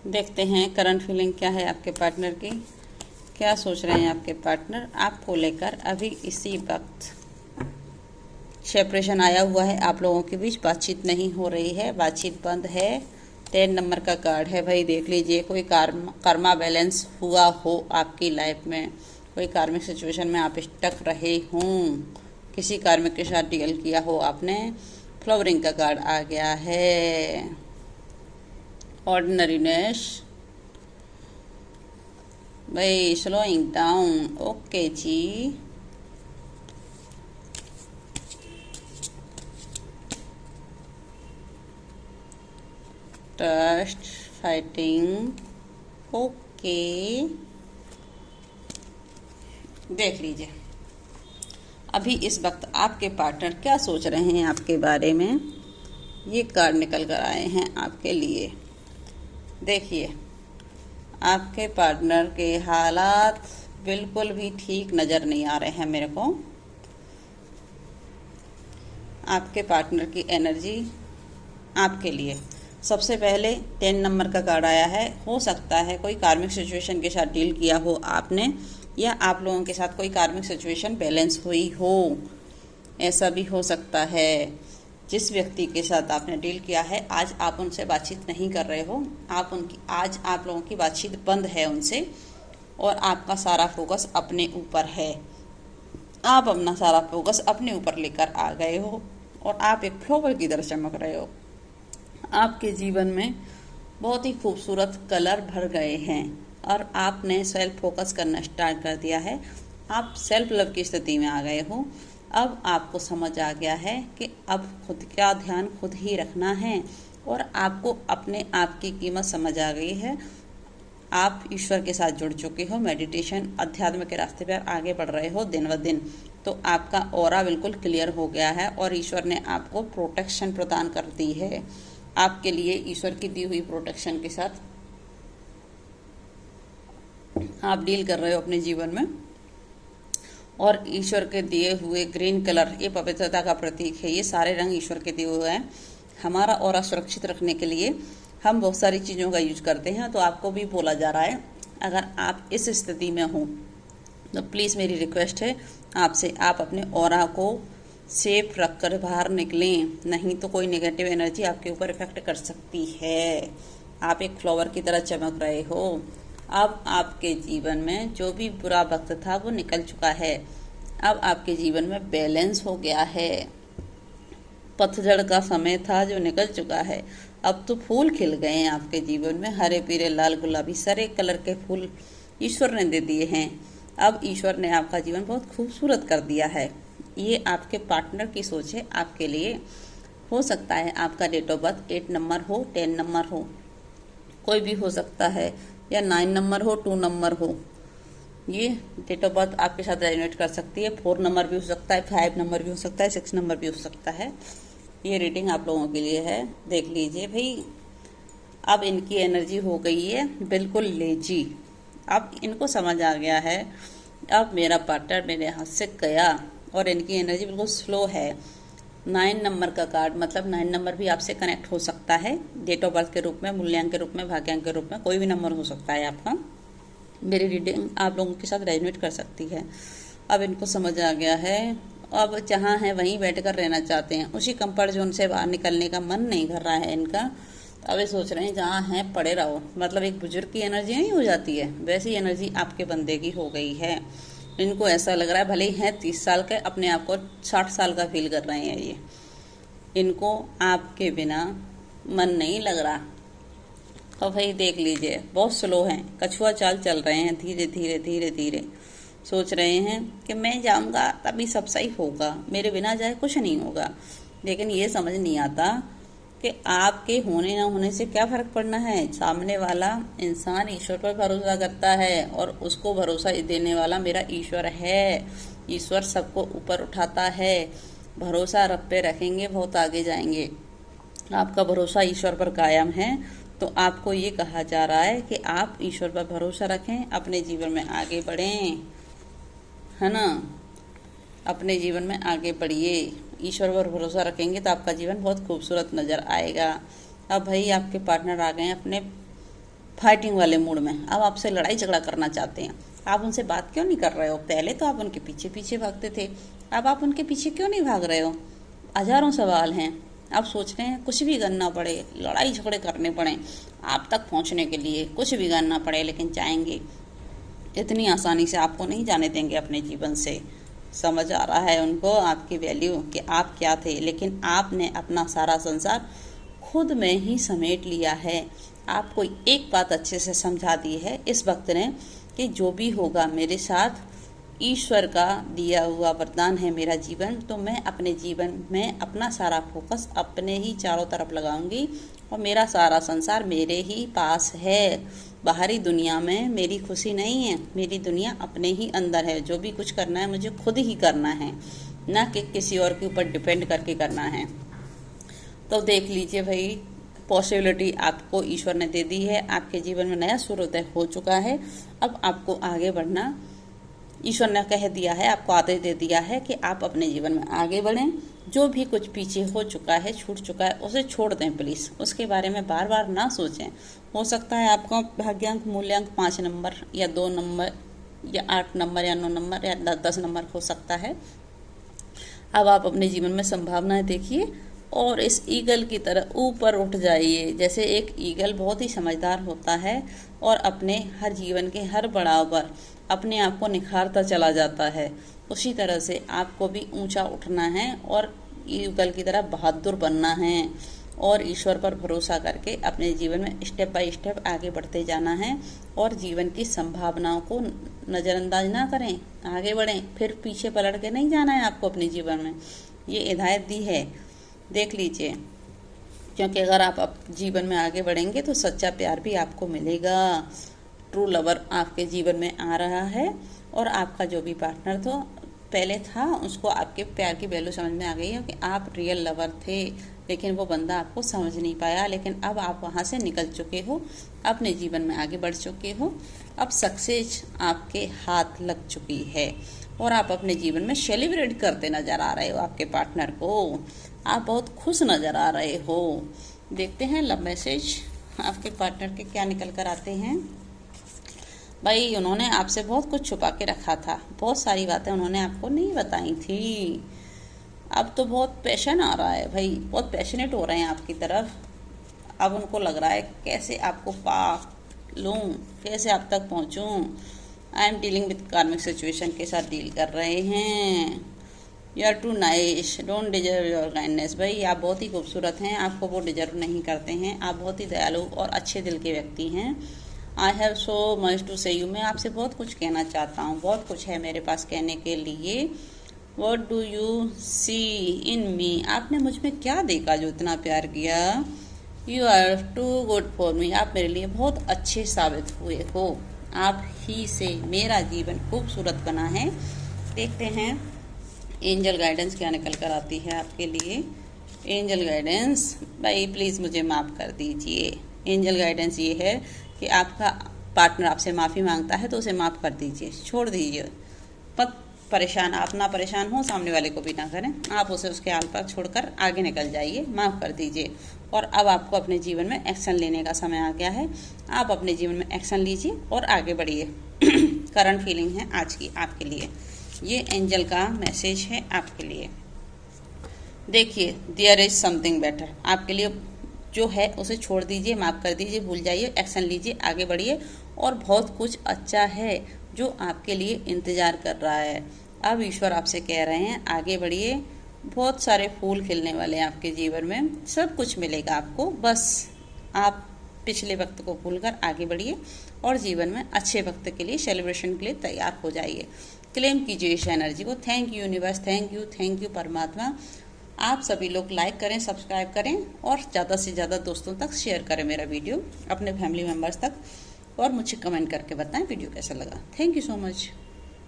देखते हैं current feeling क्या है आपके पार्टनर की। क्या सोच रहे हैं आपके पार्टनर आपको लेकर। अभी इसी वक्त सेपरेशन आया हुआ है, आप लोगों के बीच बातचीत नहीं हो रही है, बातचीत बंद है। 10 नंबर का कार्ड है भाई, देख लीजिए। कोई कर्मा बैलेंस हुआ हो आपकी लाइफ में, कोई कार्मिक सिचुएशन में आप स्टक रहे हों, किसी कार्मिक के साथ डील किया हो आपने। फ्लावरिंग का कार्ड आ गया है, ऑर्डिनरीनेस भाई, स्लोइंग डाउन। ओके जी, ट्रस्ट, फाइटिंग। ओके, देख लीजिए अभी इस वक्त आपके पार्टनर क्या सोच रहे हैं आपके बारे में। ये कार्ड निकल कर आए हैं आपके लिए। देखिए आपके पार्टनर के हालात बिल्कुल भी ठीक नज़र नहीं आ रहे हैं मेरे को। आपके पार्टनर की एनर्जी आपके लिए सबसे पहले 10 नंबर का कार्ड आया है। हो सकता है कोई कार्मिक सिचुएशन के साथ डील किया हो आपने, या आप लोगों के साथ कोई कार्मिक सिचुएशन बैलेंस हुई हो, ऐसा भी हो सकता है। जिस व्यक्ति के साथ आपने डील किया है आज आप उनसे बातचीत नहीं कर रहे हो, आज आप लोगों की बातचीत बंद है उनसे, और आपका सारा फोकस अपने ऊपर है। आप अपना सारा फोकस अपने ऊपर लेकर आ गए हो और आप एक फ्लावर की तरह चमक रहे हो। आपके जीवन में बहुत ही खूबसूरत कलर भर गए हैं और आपने सेल्फ फोकस करना स्टार्ट कर दिया है। आप सेल्फ लव की स्थिति में आ गए हो। अब आपको समझ आ गया है कि अब खुद का ध्यान खुद ही रखना है और आपको अपने आप की कीमत समझ आ गई है। आप ईश्वर के साथ जुड़ चुके हो, मेडिटेशन अध्यात्म के रास्ते पर आगे बढ़ रहे हो दिन ब दिन। तो आपका ऑरा बिल्कुल क्लियर हो गया है और ईश्वर ने आपको प्रोटेक्शन प्रदान कर दी है। आपके लिए ईश्वर की दी हुई प्रोटेक्शन के साथ आप डील कर रहे हो अपने जीवन में। और ईश्वर के दिए हुए ग्रीन कलर, ये पवित्रता का प्रतीक है। ये सारे रंग ईश्वर के दिए हुए हैं। हमारा ऑरा सुरक्षित रखने के लिए हम बहुत सारी चीज़ों का यूज करते हैं, तो आपको भी बोला जा रहा है अगर आप इस स्थिति में हो तो प्लीज़ मेरी रिक्वेस्ट है आपसे, आप अपने ऑरा को सेफ रख कर बाहर निकलें, नहीं तो कोई नेगेटिव एनर्जी आपके ऊपर इफेक्ट कर सकती है। आप एक फ्लावर की तरह चमक रहे हो। अब आपके जीवन में जो भी बुरा वक्त था वो निकल चुका है। अब आपके जीवन में बैलेंस हो गया है। पतझड़ का समय था जो निकल चुका है। अब तो फूल खिल गए हैं आपके जीवन में, हरे पीले लाल गुलाबी सारे कलर के फूल ईश्वर ने दे दिए हैं। अब ईश्वर ने आपका जीवन बहुत खूबसूरत कर दिया है। ये आपके पार्टनर की सोच है आपके लिए। हो सकता है आपका डेट ऑफ बर्थ 8 नंबर हो, 10 नंबर हो, कोई भी हो सकता है, या 9 नंबर हो, 2 नंबर हो। ये डेट ऑफ बर्थ आपके साथ रेजोनेट कर सकती है। 4 नंबर भी हो सकता है, 5 नंबर भी हो सकता है, 6 नंबर भी हो सकता है। ये रीडिंग आप लोगों के लिए है। देख लीजिए भाई, अब इनकी एनर्जी हो गई है बिल्कुल लेजी। अब इनको समझ आ गया है अब मेरा पार्टनर मेरे हाथ से गया, और इनकी एनर्जी बिल्कुल स्लो है। 9 नंबर का कार्ड मतलब 9 नंबर भी आपसे कनेक्ट हो सकता है, डेट ऑफ बर्थ के रूप में, मूल्यांक के रूप में, भाग्यांक के रूप में, कोई भी नंबर हो सकता है आपका। मेरी रीडिंग आप लोगों के साथ रेजोनेट कर सकती है। अब इनको समझ आ गया है, अब जहाँ है वहीं बैठकर रहना चाहते हैं। उसी कंफर्ट जोन से बाहर निकलने का मन नहीं कर रहा है इनका। अब ये सोच रहे हैं जहाँ हैं पड़े रहो। मतलब एक बुजुर्ग की एनर्जी नहीं हो जाती है, वैसी एनर्जी आपके बंदे की हो गई है। इनको ऐसा लग रहा है भले ही हैं 30 साल के, अपने आप को 60 साल का फील कर रहे हैं ये। इनको आपके बिना मन नहीं लग रहा। और भाई देख लीजिए बहुत स्लो हैं, कछुआ चाल चल रहे हैं, धीरे धीरे धीरे धीरे। सोच रहे हैं कि मैं जाऊंगा तभी सब सही होगा, मेरे बिना जाए कुछ नहीं होगा। लेकिन ये समझ नहीं आता कि आपके होने ना होने से क्या फर्क पड़ना है। सामने वाला इंसान ईश्वर पर भरोसा करता है और उसको भरोसा देने वाला मेरा ईश्वर है। ईश्वर सबको ऊपर उठाता है। भरोसा रब पे रखेंगे बहुत आगे जाएंगे। आपका भरोसा ईश्वर पर कायम है, तो आपको ये कहा जा रहा है कि आप ईश्वर पर भरोसा रखें, अपने जीवन में आगे बढ़ें, है ना। अपने जीवन में आगे बढ़िए। ईश्वर पर भरोसा रखेंगे तो आपका जीवन बहुत खूबसूरत नज़र आएगा। अब भाई आपके पार्टनर आ गए हैं अपने फाइटिंग वाले मूड में, अब आपसे लड़ाई झगड़ा करना चाहते हैं। आप उनसे बात क्यों नहीं कर रहे हो? पहले तो आप उनके पीछे पीछे भागते थे, अब आप उनके पीछे क्यों नहीं भाग रहे हो? हजारों सवाल हैं। आप सोच रहे हैं कुछ भी करना पड़े, लड़ाई झगड़े करने पड़े आप तक पहुंचने के लिए, कुछ भी करना पड़े, लेकिन चाहेंगे इतनी आसानी से आपको नहीं जाने देंगे अपने जीवन से। समझ आ रहा है उनको आपकी वैल्यू कि आप क्या थे, लेकिन आपने अपना सारा संसार खुद में ही समेट लिया है। आपको एक बात अच्छे से समझा दी है इस वक्त ने कि जो भी होगा मेरे साथ, ईश्वर का दिया हुआ वरदान है मेरा जीवन, तो मैं अपने जीवन में अपना सारा फोकस अपने ही चारों तरफ लगाऊंगी और मेरा सारा संसार मेरे ही पास है। बाहरी दुनिया में मेरी खुशी नहीं है, मेरी दुनिया अपने ही अंदर है। जो भी कुछ करना है मुझे खुद ही करना है, ना कि किसी और के ऊपर डिपेंड करके करना है। तो देख लीजिए भाई, पॉसिबिलिटी आपको ईश्वर ने दे दी है, आपके जीवन में नया सूर्योदय हो चुका है। अब आपको आगे बढ़ना ईश्वर ने कह दिया है, आपको आदेश दे दिया है कि आप अपने जीवन में आगे बढ़ें। जो भी कुछ पीछे हो चुका है, छूट चुका है, उसे छोड़ दें प्लीज़। उसके बारे में बार बार ना सोचें। हो सकता है आपका भाग्यांक मूल्यांक 5 नंबर या 2 नंबर या 8 नंबर या 9 नंबर या 10 नंबर हो सकता है। अब आप अपने जीवन में संभावनाएं देखिए और इस ईगल की तरह ऊपर उठ जाइए। जैसे एक ईगल बहुत ही समझदार होता है और अपने हर जीवन के हर पड़ाव पर अपने आप को निखारता चला जाता है, उसी तरह से आपको भी ऊंचा उठना है और ईगल की तरह बहादुर बनना है और ईश्वर पर भरोसा करके अपने जीवन में स्टेप बाय स्टेप आगे बढ़ते जाना है और जीवन की संभावनाओं को नज़रअंदाज ना करें, आगे बढ़ें। फिर पीछे पलट के नहीं जाना है आपको अपने जीवन में, ये हिदायत दी है, देख लीजिए। क्योंकि अगर आप जीवन में आगे बढ़ेंगे तो सच्चा प्यार भी आपको मिलेगा। ट्रू लवर आपके जीवन में आ रहा है और आपका जो भी पार्टनर तो पहले था, उसको आपके प्यार की वैल्यू समझ में आ गई है कि आप रियल लवर थे, लेकिन वो बंदा आपको समझ नहीं पाया। लेकिन अब आप वहाँ से निकल चुके हो, अपने जीवन में आगे बढ़ चुके हो, अब सक्सेस आपके हाथ लग चुकी है और आप अपने जीवन में सेलिब्रेट करते नजर आ रहे हो आपके पार्टनर को। आप बहुत खुश नजर आ रहे हो। देखते हैं लव मैसेज आपके पार्टनर के क्या निकल कर आते हैं। भाई उन्होंने आपसे बहुत कुछ छुपा के रखा था, बहुत सारी बातें उन्होंने आपको नहीं बताई थी। अब तो बहुत पैशन आ रहा है भाई, बहुत पैशनेट हो रहे हैं आपकी तरफ। अब उनको लग रहा है कैसे आपको पा लूँ, कैसे आप तक पहुँचूँ। I am dealing with karmic situation के साथ डील कर रहे हैं। You are too nice, don't deserve your kindness. भाई आप बहुत ही खूबसूरत हैं, आपको वो डिजर्व नहीं करते हैं। आप बहुत ही दयालु और अच्छे दिल के व्यक्ति हैं। I have so much to say you, मैं आपसे बहुत कुछ कहना चाहता हूँ, बहुत कुछ है मेरे पास कहने के लिए। What do you see in me, आपने मुझ में क्या देखा जो इतना प्यार किया। You are too good for me, आप मेरे लिए बहुत अच्छे साबित हुए हो। आप ही से मेरा जीवन खूबसूरत बना है। देखते हैं एंजल गाइडेंस क्या निकल कर आती है आपके लिए। एंजल गाइडेंस, भाई प्लीज़ मुझे माफ़ कर दीजिए। एंजल गाइडेंस ये है कि आपका पार्टनर आपसे माफ़ी मांगता है तो उसे माफ़ कर दीजिए, छोड़ दीजिए। मत परेशान, आप ना परेशान हो, सामने वाले को भी ना करें, आप उसे उसके हाल पर छोड़कर आगे निकल जाइए, माफ़ कर दीजिए। और अब आपको अपने जीवन में एक्शन लेने का समय आ गया है। आप अपने जीवन में एक्शन लीजिए और आगे बढ़िए। करंट फीलिंग है आज की आपके लिए, ये एंजल का मैसेज है आपके लिए। देखिए, देयर इज समथिंग बेटर, आपके लिए जो है उसे छोड़ दीजिए, माफ़ कर दीजिए, भूल जाइए, एक्शन लीजिए, आगे बढ़िए। और बहुत कुछ अच्छा है जो आपके लिए इंतज़ार कर रहा है। अब ईश्वर आपसे कह रहे हैं आगे बढ़िए, बहुत सारे फूल खिलने वाले हैं आपके जीवन में, सब कुछ मिलेगा आपको। बस आप पिछले वक्त को भूलकर आगे बढ़िए और जीवन में अच्छे वक्त के लिए, सेलिब्रेशन के लिए तैयार हो जाइए। क्लेम कीजिए इस एनर्जी को। Thank you universe, thank you परमात्मा। आप सभी लोग लाइक करें, सब्सक्राइब करें और ज़्यादा से ज़्यादा दोस्तों तक शेयर करें मेरा वीडियो, अपने फैमिली मेम्बर्स तक, और मुझे कमेंट करके बताएं वीडियो कैसा लगा। Thank you so much.